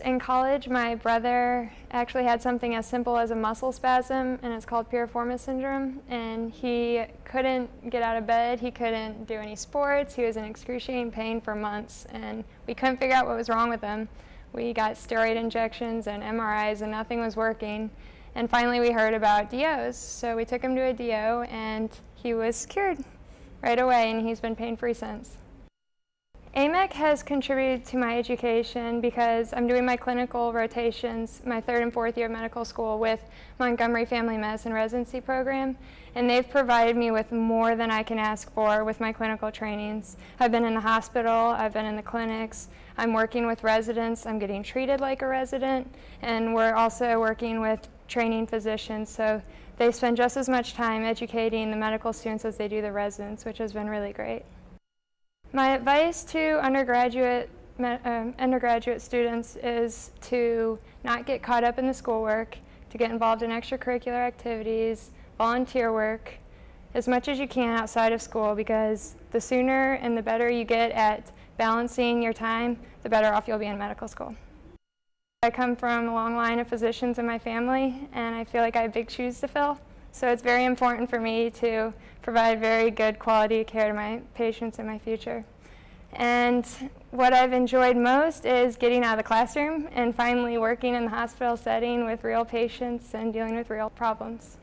In college, my brother actually had something as simple as a muscle spasm, and it's called piriformis syndrome, and he couldn't get out of bed, he couldn't do any sports, he was in excruciating pain for months, and we couldn't figure out what was wrong with him. We got steroid injections and MRIs, and nothing was working, and finally we heard about DOs, so we took him to a DO, and he was cured right away, and he's been pain-free since. AMEC has contributed to my education because I'm doing my clinical rotations my 3rd and 4th year of medical school with Montgomery Family Medicine Residency Program, and they've provided me with more than I can ask for with my clinical trainings. I've been in the hospital, I've been in the clinics, I'm working with residents, I'm getting treated like a resident, and we're also working with training physicians, so they spend just as much time educating the medical students as they do the residents, which has been really great. My advice to undergraduate students is to not get caught up in the schoolwork, to get involved in extracurricular activities, volunteer work, as much as you can outside of school, because the sooner and the better you get at balancing your time, the better off you'll be in medical school. I come from a long line of physicians in my family, and I feel like I have big shoes to fill. So it's very important for me to provide very good quality care to my patients in my future. And what I've enjoyed most is getting out of the classroom and finally working in the hospital setting with real patients and dealing with real problems.